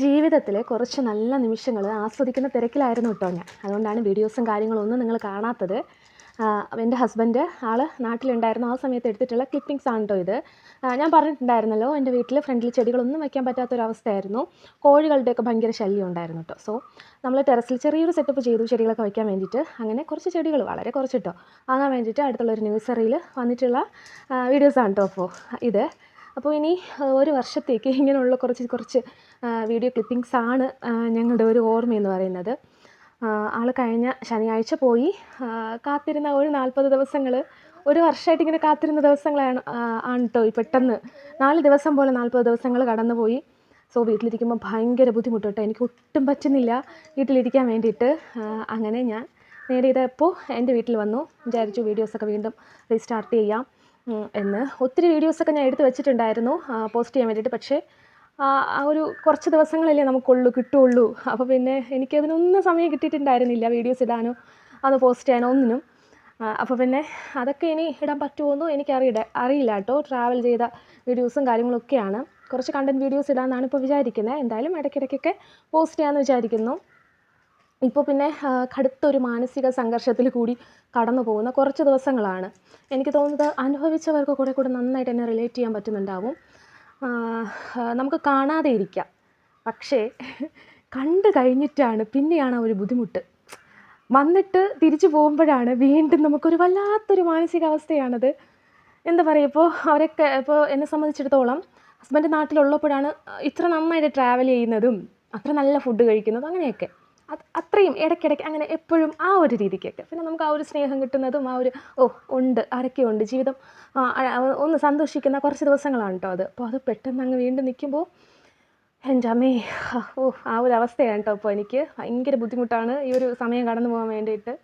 ജീവിതത്തിലെ കുറച്ച് നല്ല നിമിഷങ്ങൾ ആസ്വദിക്കുന്ന തിരക്കിലായിരുന്നു കേട്ടോ ഞാൻ. അതുകൊണ്ടാണ് വീഡിയോസും കാര്യങ്ങളൊന്നും നിങ്ങൾ കാണാത്തത്. എൻ്റെ ഹസ്ബൻഡ് ആൾ നാട്ടിലുണ്ടായിരുന്നു. ആ സമയത്ത് എടുത്തിട്ടുള്ള ക്ലിപ്പിങ്സ് ആണ് കേട്ടോ ഇത്. ഞാൻ പറഞ്ഞിട്ടുണ്ടായിരുന്നല്ലോ, എൻ്റെ വീട്ടിൽ ഫ്രണ്ടിൽ ചെടികളൊന്നും വയ്ക്കാൻ പറ്റാത്തൊരവസ്ഥയായിരുന്നു. കോഴികളുടെയൊക്കെ ഭയങ്കര ശല്യം ഉണ്ടായിരുന്നു കേട്ടോ. സോ നമ്മൾ ടെറസിൽ ചെറിയൊരു സെറ്റപ്പ് ചെയ്തു ചെടികളൊക്കെ വയ്ക്കാൻ വേണ്ടിയിട്ട്. അങ്ങനെ കുറച്ച് ചെടികൾ, വളരെ കുറച്ച് കേട്ടോ, വാങ്ങാൻ വേണ്ടിയിട്ട് അടുത്തുള്ളൊരു നഴ്സറിയിൽ വന്നിട്ടുള്ള വീഡിയോസാണ് കേട്ടോ അപ്പോൾ ഇത്. അപ്പോൾ ഇനി ഒരു വർഷത്തേക്ക് ഇങ്ങനെയുള്ള കുറച്ച് വീഡിയോ ക്ലിപ്പിങ്സാണ് ഞങ്ങളുടെ ഒരു ഓർമ്മയെന്ന് പറയുന്നത്. ആൾ കഴിഞ്ഞ ശനിയാഴ്ച പോയി. കാത്തിരുന്ന ഒരു 40 ദിവസങ്ങൾ, ഒരു വർഷമായിട്ട് ഇങ്ങനെ കാത്തിരുന്ന ദിവസങ്ങളാണ് കേട്ടോ ഈ പെട്ടെന്ന് 4 ദിവസം പോലെ 40 ദിവസങ്ങൾ കടന്നു പോയി. സോ വീട്ടിലിരിക്കുമ്പോൾ ഭയങ്കര ബുദ്ധിമുട്ട് കേട്ടോ, എനിക്ക് ഒട്ടും പറ്റുന്നില്ല വീട്ടിലിരിക്കാൻ വേണ്ടിയിട്ട്. അങ്ങനെ ഞാൻ നേരെ ഇതെപ്പോൾ എൻ്റെ വീട്ടിൽ വന്നു. വിചാരിച്ചു വീഡിയോസൊക്കെ വീണ്ടും റീസ്റ്റാർട്ട് ചെയ്യാം എന്ന്. ഒത്തിരി വീഡിയോസൊക്കെ ഞാൻ എടുത്ത് വെച്ചിട്ടുണ്ടായിരുന്നു പോസ്റ്റ് ചെയ്യാൻ വേണ്ടിയിട്ട്. പക്ഷേ ആ ഒരു കുറച്ച് ദിവസങ്ങളല്ലേ കിട്ടുള്ളൂ. അപ്പോൾ പിന്നെ എനിക്കതിനൊന്നും സമയം കിട്ടിയിട്ടുണ്ടായിരുന്നില്ല വീഡിയോസ് ഇടാനോ അത് പോസ്റ്റ് ചെയ്യാനോ ഒന്നിനും. അപ്പോൾ പിന്നെ അതൊക്കെ ഇനി ഇടാൻ പറ്റുമോയെന്നോ അറിയില്ല കേട്ടോ. ട്രാവൽ ചെയ്ത വീഡിയോസും കാര്യങ്ങളൊക്കെയാണ്. കുറച്ച് കണ്ടൻറ്റ് വീഡിയോസ് ഇടാമെന്നാണ് ഇപ്പോൾ വിചാരിക്കുന്നത്. എന്തായാലും ഇടയ്ക്കിടയ്ക്കൊക്കെ പോസ്റ്റ് ചെയ്യാമെന്ന് വിചാരിക്കുന്നു. ഇപ്പോൾ പിന്നെ കടുത്തൊരു മാനസിക സംഘർഷത്തിൽ കൂടി കടന്നു പോകുന്ന കുറച്ച് ദിവസങ്ങളാണ്. എനിക്ക് തോന്നുന്നത് അനുഭവിച്ചവർക്ക് കൂടെ നന്നായിട്ട് എന്നെ റിലേറ്റ് ചെയ്യാൻ പറ്റുന്നുണ്ടാവും. നമുക്ക് കാണാതെ ഇരിക്കാം, പക്ഷേ കണ്ടു കഴിഞ്ഞിട്ടാണ് പിന്നെയാണ് ആ ഒരു ബുദ്ധിമുട്ട്. വന്നിട്ട് തിരിച്ചു പോകുമ്പോഴാണ് വീണ്ടും നമുക്കൊരു വല്ലാത്തൊരു മാനസികാവസ്ഥയാണത്. എന്താ പറയുക, ഇപ്പോൾ എന്നെ സംബന്ധിച്ചിടത്തോളം ഹസ്ബൻഡ് നാട്ടിലുള്ളപ്പോഴാണ് ഇത്ര നന്നായിട്ട് ട്രാവൽ ചെയ്യുന്നതും അത്ര നല്ല ഫുഡ് കഴിക്കുന്നതും അങ്ങനെയൊക്കെ. അത്രയും ഇടയ്ക്കിടയ്ക്ക് അങ്ങനെ എപ്പോഴും ആ ഒരു രീതിക്കൊക്കെ. പിന്നെ നമുക്ക് ആ ഒരു സ്നേഹം കിട്ടുന്നതും ആ ഒരു ഉണ്ട്, ആരൊക്കെയുണ്ട് ജീവിതം ഒന്ന് സന്തോഷിക്കുന്ന കുറച്ച് ദിവസങ്ങളാണ് കേട്ടോ അത്. അപ്പോൾ അത് പെട്ടെന്ന് അങ്ങ് വീണ്ടും നിൽക്കുമ്പോൾ എൻ്റെ അമ്മേ, ആ ഒരു അവസ്ഥയാണ് കേട്ടോ. അപ്പോൾ എനിക്ക് ഭയങ്കര ബുദ്ധിമുട്ടാണ് ഈ ഒരു സമയം കടന്നു പോകാൻ വേണ്ടിയിട്ട്.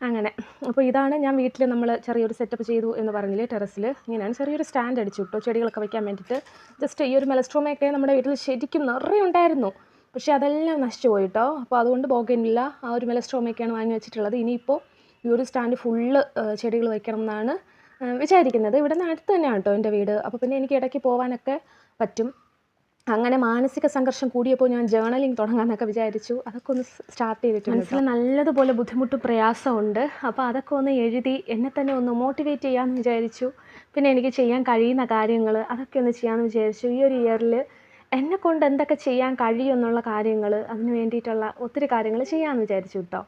അങ്ങനെ അപ്പോൾ ഇതാണ് ഞാൻ വീട്ടിൽ നമ്മൾ ചെറിയൊരു സെറ്റപ്പ് ചെയ്തു എന്ന് പറഞ്ഞില്ലേ ടെറസിൽ. ഇങ്ങനെയാണ് ചെറിയൊരു സ്റ്റാൻഡ് അടിച്ചു കേട്ടോ ചെടികളൊക്കെ വയ്ക്കാൻ വേണ്ടിയിട്ട്. ജസ്റ്റ് ഈ ഒരു മെലസ്ട്രോമയൊക്കെ നമ്മുടെ വീട്ടിൽ ശരിക്കും നിറയെ ഉണ്ടായിരുന്നു. പക്ഷേ അതെല്ലാം നശിച്ചു പോയി കേട്ടോ. അപ്പോൾ അതുകൊണ്ട് ബോഗൻവില്ല ആ ഒരു മെലസ്ട്രോമയൊക്കെയാണ് വാങ്ങി വെച്ചിട്ടുള്ളത്. ഇനിയിപ്പോൾ ഈ ഒരു സ്റ്റാൻഡ് ഫുള്ള് ചെടികൾ വയ്ക്കണം എന്നാണ് വിചാരിക്കുന്നത്. ഇവിടെ നിന്ന് അടുത്ത് തന്നെയാണ് കേട്ടോ എൻ്റെ വീട്. അപ്പോൾ പിന്നെ എനിക്ക് ഇടയ്ക്ക് പോകാനൊക്കെ പറ്റും. അങ്ങനെ മാനസിക സംഘർഷം കൂടിയപ്പോൾ ഞാൻ ജേർണലിങ് തുടങ്ങാമെന്നൊക്കെ വിചാരിച്ചു. അതൊക്കെ ഒന്ന് സ്റ്റാർട്ട് ചെയ്തിട്ടുണ്ട്. മനസ്സിൽ നല്ലതുപോലെ ബുദ്ധിമുട്ടും പ്രയാസമുണ്ട്. അപ്പോൾ അതൊക്കെ ഒന്ന് എഴുതി എന്നെ തന്നെ ഒന്ന് മോട്ടിവേറ്റ് ചെയ്യാമെന്ന് വിചാരിച്ചു. പിന്നെ എനിക്ക് ചെയ്യാൻ കഴിയുന്ന കാര്യങ്ങൾ അതൊക്കെ ഒന്ന് ചെയ്യാമെന്ന് വിചാരിച്ചു. ഈ ഒരു ഇയറിൽ എന്നെക്കൊണ്ട് എന്തൊക്കെ ചെയ്യാൻ കഴിയും എന്നുള്ള കാര്യങ്ങൾ, അതിന് വേണ്ടിയിട്ടുള്ള ഒത്തിരി കാര്യങ്ങൾ ചെയ്യാമെന്ന് വിചാരിച്ചു കേട്ടോ.